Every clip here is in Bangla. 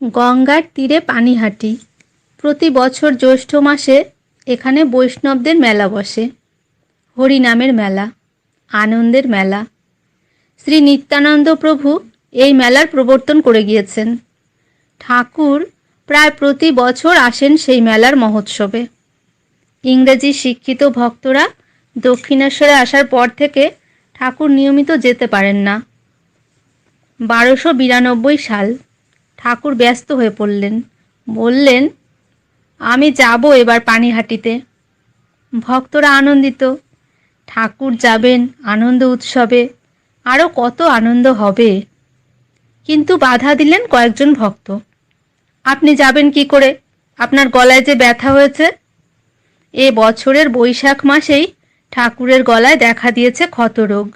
গঙ্গার তীরে পানিহাটি। প্রতি বছর জ্যৈষ্ঠ মাসে এখানে বৈষ্ণবদের মেলা বসে। হরিনামের মেলা, আনন্দের মেলা। শ্রী নিত্যানন্দ প্রভু এই মেলার প্রবর্তন করে গিয়েছেন। ঠাকুর প্রায় প্রতি বছর আসেন সেই মেলার মহোৎসবে। ইংরেজি শিক্ষিত ভক্তরা দক্ষিণেশ্বরে আসার পর থেকে ঠাকুর নিয়মিত যেতে পারেন না। 1292 সাল ঠাকুর ব্যস্ত হয়ে পড়লেন। বললেন, আমি যাব এবার পানিহাটিতে। ভক্তরা আনন্দিত। ঠাকুর যাবেন আনন্দ উৎসবে, আরও কত আনন্দ হবে। কিন্তু বাধা দিলেন কয়েকজন ভক্ত। আপনি যাবেন কি করে? আপনার গলায় যে ব্যথা হয়েছে। এ বছরের বৈশাখ মাসেই ঠাকুরের গলায় দেখা দিয়েছে ক্ষতরোগ।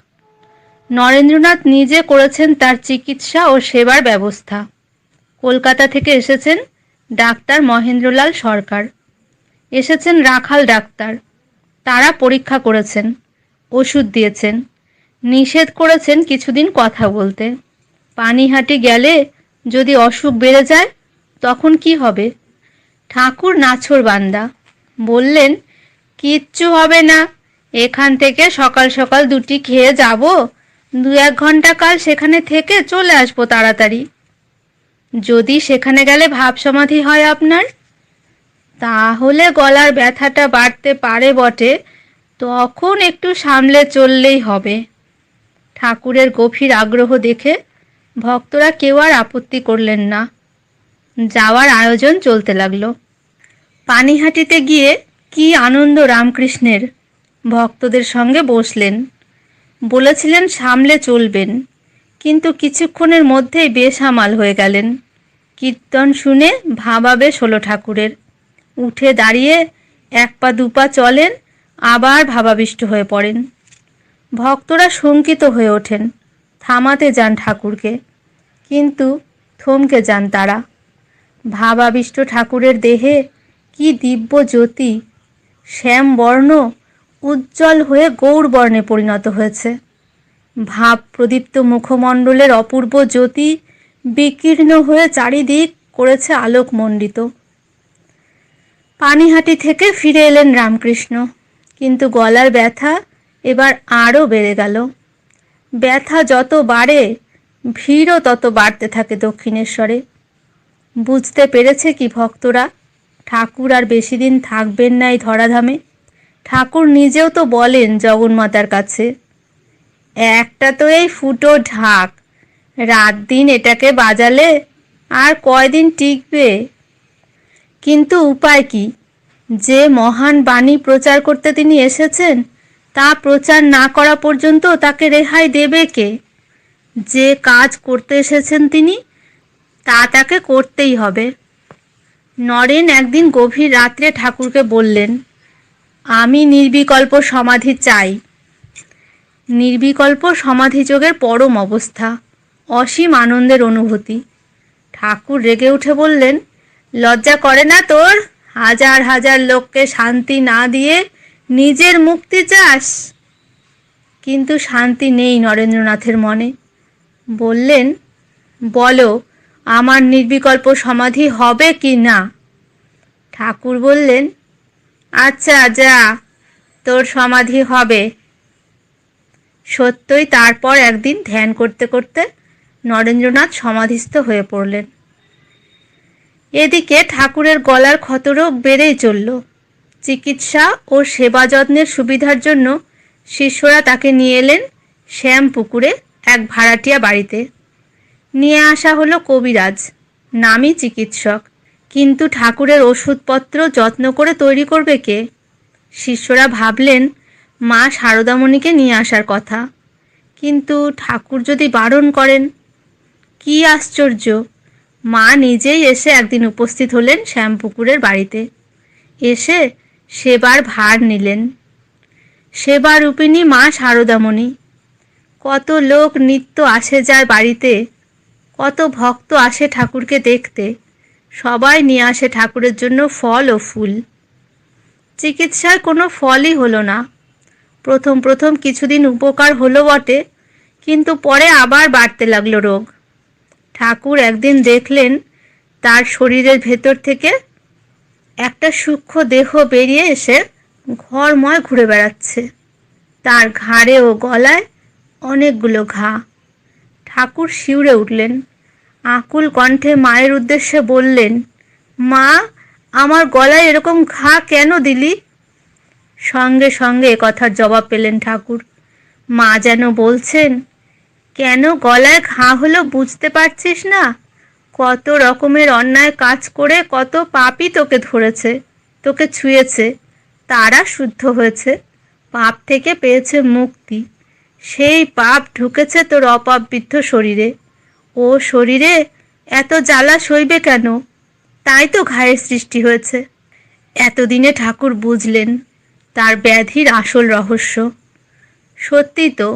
নরেন্দ্রনাথ নিজে করেছেন তার চিকিৎসা ও সেবার ব্যবস্থা। কলকাতা থেকে এসেছেন ডাক্তার মহেন্দ্রলাল সরকার, এসেছেন রাখাল ডাক্তার। তারা পরীক্ষা করেছেন, ওষুধ দিয়েছেন, নিষেধ করেছেন কিছুদিন কথা বলতে। পানিহাটি গেলে যদি অসুখ বেড়ে যায় তখন কি হবে? ঠাকুর নাছোড়বান্দা, বললেন, কিচ্ছু হবে না। এখান থেকে সকাল সকাল 2টি খেয়ে যাব, 2-1 ঘন্টা কাল সেখানে থেকে চলে আসবো তাড়াতাড়ি। যদি সেখানে গেলে ভাব সমাধি হয় আপনার, তাহলে গলার ব্যথাটা বাড়তে পারে বটে, তখন একটু সামলে চললেই হবে। ঠাকুরের গভীর আগ্রহ দেখে ভক্তরা কেউ আর আপত্তি করলেন না। যাওয়ার আয়োজন চলতে লাগলো। পানিহাটিতে গিয়ে কি আনন্দ রামকৃষ্ণের! ভক্তদের সঙ্গে বসলেন, বলেছিলেন সামলে চলবেন, কিন্তু কিছুক্ষণের মধ্যেই বেসামাল হয়ে গেলেন। কীর্তন শুনে ভাবাবেশ হলো ঠাকুরের। উঠে দাঁড়িয়ে 1 পা 2 পা চলেন, আবার ভাবাবিষ্ট হয়ে পড়েন। ভক্তরা শঙ্কিত হয়ে ওঠেন, থামাতে যান ঠাকুরকে, কিন্তু থমকে যান তারা। ভাবাবিষ্ট ঠাকুরের দেহে কি দিব্য জ্যোতি! শ্যামবর্ণ উজ্জ্বল হয়ে গৌরবর্ণে পরিণত হয়েছে। ভাব প্রদীপ্ত মুখমণ্ডলের অপূর্ব জ্যোতি বিকীর্ণ হয়ে চারিদিক করেছে আলোকমণ্ডিত। পানিহাটি থেকে ফিরে এলেন রামকৃষ্ণ, কিন্তু গলার ব্যথা এবার আরও বেড়ে গেল। ব্যথা যত বাড়ে, ভিড়ও তত বাড়তে থাকে দক্ষিণেশ্বরে। বুঝতে পেরেছে কি ভক্তরা, ঠাকুর আর বেশি দিন থাকবেন না এই ধরাধামে। ঠাকুর নিজেও তো বলেন জগন্মাতার কাছে, একটা তো এই ফুটো ঢাক, রাত দিন এটাকে বাজালে আর কয়দিন টিকবে। কিন্তু উপায় কি? যে মহান বাণী প্রচার করতে তিনি এসেছেন, তা প্রচার না করা পর্যন্ত তাকে রেহাই দেবে কে? যে কাজ করতে এসেছেন তিনি, তা তাকে করতেই হবে। নরেন একদিন গভীর রাত্রে ঠাকুরকে বললেন, আমি নির্বিকল্প সমাধি চাই। নির্বিকল্প সমাধিযোগের পরম অবস্থা, অসীম আনন্দের অনুভূতি। ঠাকুর রেগে উঠে বললেন, লজ্জা করে না তোর? হাজার হাজার লোককে শান্তি না দিয়ে নিজের মুক্তি চাস? কিন্তু শান্তি নেই নরেন্দ্রনাথের মনে। বললেন, বলো, আমার নির্বিকল্প সমাধি হবে কি না? ঠাকুর বললেন, আচ্ছা যা, তোর সমাধি হবে। সত্যই তারপর একদিন ধ্যান করতে করতে নরেন্দ্রনাথ সমাধিস্থ হয়ে পড়লেন। এদিকে ঠাকুরের গলার ক্ষতরোগ বেড়েই চলল। চিকিৎসা ও সেবা যত্নের সুবিধার জন্য শিষ্যরা তাকে নিয়ে এলেন শ্যামপুকুরে এক ভাড়াটিয়া বাড়িতে। নিয়ে আসা হলো কবিরাজ, নামী চিকিৎসক, কিন্তু ঠাকুরের ওষুধপত্র যত্ন করে তৈরি করবে কে? শিষ্যরা ভাবলেন মা শারদামণিকে নিয়ে আসার কথা, কিন্তু ঠাকুর যদি বারণ করেন। কি আশ্চর্য! মা নিজেই এসে একদিন উপস্থিত হলেন শ্যামপুকুরের বাড়িতে। এসে সেবার ভার নিলেন। সেবারূপিণী মা শারদামণি। কত লোক নিত্য আসে যায় বাড়িতে, কত ভক্ত আসে ঠাকুরকে দেখতে। সবাই নিয়ে আসে ঠাকুরের জন্য ফল ও ফুল। চিকিৎসায় কোনো ফলই হলো না। প্রথম প্রথম কিছুদিন উপকার হলো বটে, কিন্তু পরে আবার বাড়তে লাগলো রোগ। ঠাকুর একদিন দেখলেন তার শরীরের ভেতর থেকে একটা সূক্ষ্ম দেহ বেরিয়ে এসে ঘরময় ঘুরে বেড়াচ্ছে। তার ঘাড়ে ও গলায় অনেকগুলো ঘা। ঠাকুর শিউরে উঠলেন, আকুল কণ্ঠে মায়ের উদ্দেশ্যে বললেন, মা, আমার গলায় এরকম ঘা কেন দিলি? সঙ্গে সঙ্গে কথার জবাব পেলেন ঠাকুর। মা যেন বলছেন, কেন গলায় ঘা হলো বুঝতে পারছিস না? কত রকমের অন্যায় কাজ করে কত পাপই তোকে ধরেছে, তোকে ছুঁয়েছে, তারা শুদ্ধ হয়েছে, পাপ থেকে পেয়েছে মুক্তি। সেই পাপ ঢুকেছে তোর অপাপবিদ্ধ শরীরে। ও শরীরে এত জ্বালা সইবে কেন? তাই তো ঘায়ের সৃষ্টি হয়েছে। এতদিনে ঠাকুর বুঝলেন তার ব্যাধির আসল রহস্য। সত্যি তো,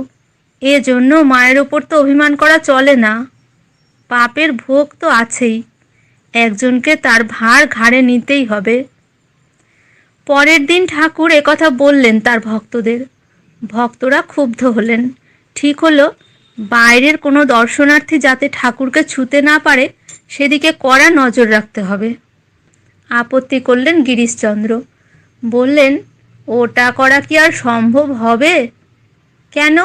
এজন্য মায়ের ওপর তো অভিমান করা চলে না। পাপের ভোগ তো আছেই, একজনকে তার ভার ঘাড়ে নিতেই হবে। পরের দিন ঠাকুর একথা বললেন তার ভক্তদের। ভক্তরা ক্ষুব্ধ হলেন। ঠিক হলো, বাইরের কোনো দর্শনার্থী যাতে ঠাকুরকে ছুঁতে না পারে সেদিকে কড়া নজর রাখতে হবে। আপত্তি করলেন গিরিশচন্দ্র। বললেন, ওটা করা কি আর সম্ভব হবে? কেন?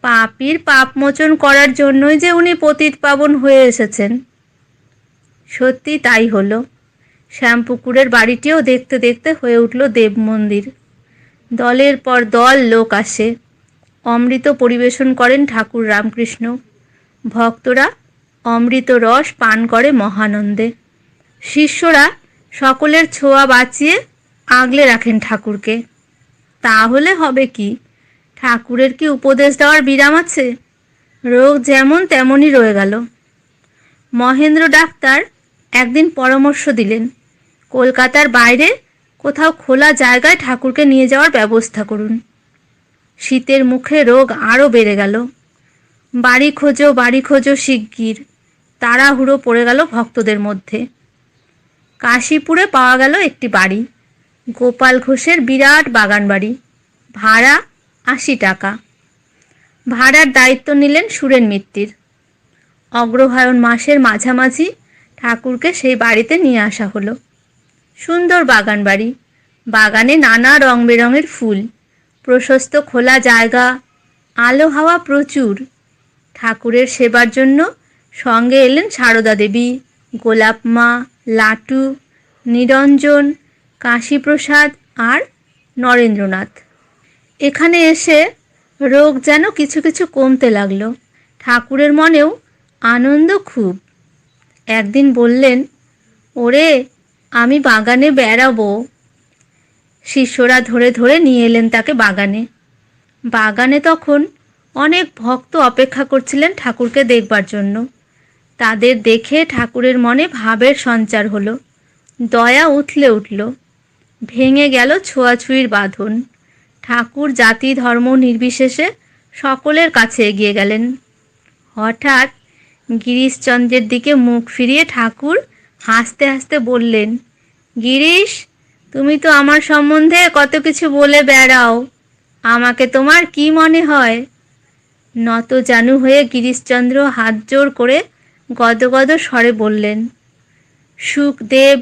পাপীর পাপমোচন করার জন্যই যে উনি পতিত পাবন হয়ে এসেছেন। সত্যি তাই হলো। শ্যামপুকুরের বাড়িটিও দেখতে দেখতে হয়ে উঠল দেব মন্দির। দলের পর দল লোক আসে। অমৃত পরিবেশন করেন ঠাকুর রামকৃষ্ণ। ভক্তরা অমৃত রস পান করে মহানন্দে। শিষ্যরা সকলের ছোঁয়া বাঁচিয়ে আগলে রাখেন ঠাকুরকে। তাহলে হবে কি? ঠাকুরের কি উপদেশ দেওয়ার বিরাম আছে? রোগ যেমন তেমনই রয়ে গেল। মহেন্দ্র ডাক্তার একদিন পরামর্শ দিলেন, কলকাতার বাইরে কোথাও খোলা জায়গায় ঠাকুরকে নিয়ে যাওয়ার ব্যবস্থা করুন। শীতের মুখে রোগ আরও বেড়ে গেল। বাড়ি খোঁজো শিগগির, তাড়াহুড়ো পড়ে গেল ভক্তদের মধ্যে। কাশীপুরে পাওয়া গেল একটি বাড়ি, গোপাল ঘোষের বিরাট বাগান বাড়ি। ভাড়া 80 টাকা। ভাড়ার দায়িত্ব নিলেন সুরেন মিত্তির। অগ্রহায়ণ মাসের মাঝামাঝি ঠাকুরকে সেই বাড়িতে নিয়ে আসা হলো। সুন্দর বাগান বাড়ি, বাগানে নানা রং বেরঙের ফুল, প্রশস্ত খোলা জায়গা, আলো হাওয়া প্রচুর। ঠাকুরের সেবার জন্য সঙ্গে এলেন সারদা দেবী, গোলাপ মা, লাটু, নিরঞ্জন, কাশীপ্রসাদ আর নরেন্দ্রনাথ। এখানে এসে রোগ যেন কিছু কিছু কমতে লাগলো। ঠাকুরের মনেও আনন্দ খুব। একদিন বললেন, ওরে, আমি বাগানে বেড়াবো। শিষ্যরা ধরে ধরে নিয়ে এলেন তাকে বাগানে। বাগানে তখন অনেক ভক্ত অপেক্ষা করছিলেন ঠাকুরকে দেখবার জন্য। তাদের দেখে ঠাকুরের মনে ভাবের সঞ্চার হলো। দয়া উথলে উঠল। ভেঙে গেল ছোঁয়াছুঁয়ির বাঁধন। ঠাকুর জাতি ধর্ম নির্বিশেষে সকলের কাছে এগিয়ে গেলেন। হঠাৎ গিরিশচন্দ্রের দিকে মুখ ফিরিয়ে ঠাকুর হাসতে হাসতে বললেন, গিরিশ, তুমি তো আমার সম্বন্ধে কত কিছু বলে বেড়াও, আমাকে তোমার কি মনে হয়? নত জানু হয়ে গিরিশচন্দ্র হাত জোড় করে গদগদ স্বরে বললেন, সুখদেব,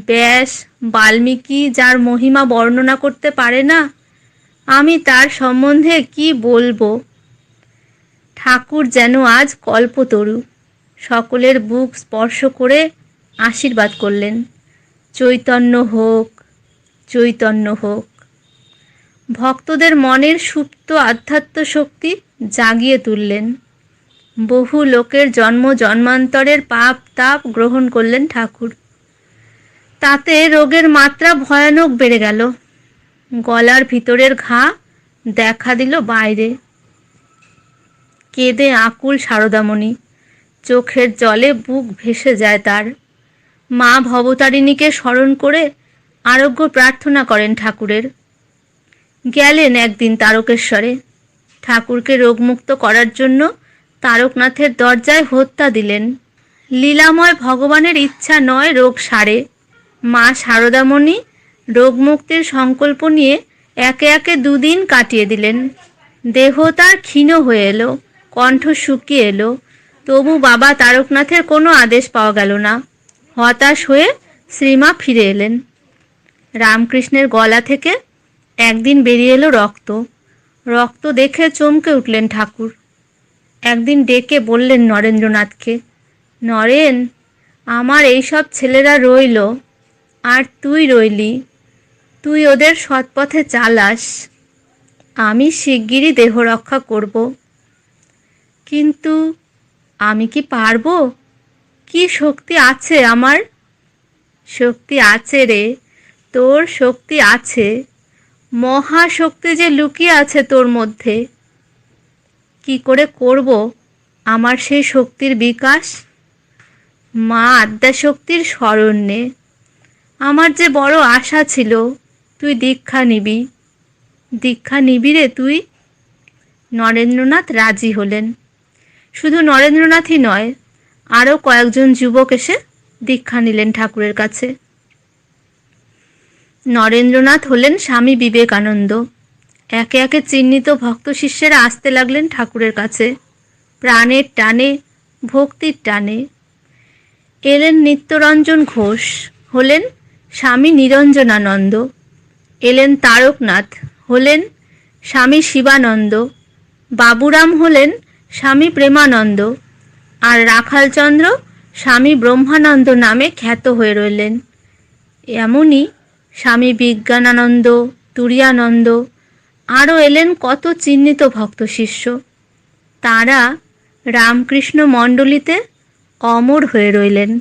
ব্যাস, বাল্মীকি যার মহিমা বর্ণনা করতে পারে না, আমি তার সম্বন্ধে কি বলবো? ঠাকুর যেন আজ কল্পতরু। সকলের বুক স্পর্শ করে আশীর্বাদ করলেন, চৈতন্য হোক, চৈতন্য হোক। ভক্তদের মনের সুপ্ত আধ্যাত্ম শক্তি জাগিয়ে তুললেন। বহু লোকের জন্ম জন্মান্তরের পাপ তাপ গ্রহণ করলেন ঠাকুর। তাতে রোগের মাত্রা ভয়ানক বেড়ে গেল। গলার ভিতরের ঘা দেখা দিল বাইরে। কেঁদে আকুল সারদামণি, চোখের জলে বুক ভেসে যায় তার। মা ভবতারিণীকে স্মরণ করে আরোগ্য প্রার্থনা করেন ঠাকুরের। গেলেন একদিন তারকেশ্বরে। ঠাকুরকে রোগমুক্ত করার জন্য তারকনাথের দরজায় হত্যা দিলেন। লীলাময় ভগবানের ইচ্ছা নয় রোগ সারে। মা সারদামণি রোগমুক্তির সংকল্প নিয়ে একে একে 2 দিন কাটিয়ে দিলেন। দেহ তার ক্ষীণ হয়ে এলো, কণ্ঠ শুকিয়ে এলো, তবু বাবা তারকনাথের কোনো আদেশ পাওয়া গেল না। হতাশ হয়ে শ্রীমা ফিরে এলেন। রামকৃষ্ণের গলা থেকে একদিন বেরিয়ে এলো রক্ত। রক্ত দেখে চমকে উঠলেন ঠাকুর। একদিন ডেকে বললেন নরেন্দ্রনাথকে, নরেন, আমার এইসব ছেলেরা রইল আর তুই রইলি, তুই ওদের সৎপথে চালাস, আমি শিগগিরই দেহ রক্ষা করব। কিন্তু আমি কি পারবো? কি শক্তি আছে আমার? শক্তি আছে রে, তোর শক্তি আছে, মহাশক্তি যে লুকিয়ে আছে তোর মধ্যে। কি করে করব আমার সেই শক্তির বিকাশ? মা আদ্যাশক্তির স্মরণ নে। আমার যে বড় আশা ছিল তুই দীক্ষা নিবি। দীক্ষা নিবি রে তুই? নরেন্দ্রনাথ রাজি হলেন। শুধু নরেন্দ্রনাথই নয়, আরও কয়েকজন যুবক এসে দীক্ষা নিলেন ঠাকুরের কাছে। নরেন্দ্রনাথ হলেন স্বামী বিবেকানন্দ। একে একে চিহ্নিত ভক্ত শিষ্যেরা আসতে লাগলেন ঠাকুরের কাছে, প্রাণের টানে, ভক্তির টানে। এলেন নিত্যরঞ্জন ঘোষ, হলেন স্বামী নিরঞ্জনানন্দ। এলেন তারকনাথ, হলেন স্বামী শিবানন্দ। বাবুরাম হলেন স্বামী প্রেমানন্দ। আর রাখালচন্দ্র স্বামী ব্রহ্মানন্দ নামে খ্যাত হয়ে রইলেন। এমনই স্বামী বিজ্ঞানানন্দ, তুরীয়ানন্দ, আরও এলেন কত চিহ্নিত ভক্ত শিষ্য। তাঁরা রামকৃষ্ণ মণ্ডলীতে অমর হয়ে রইলেন।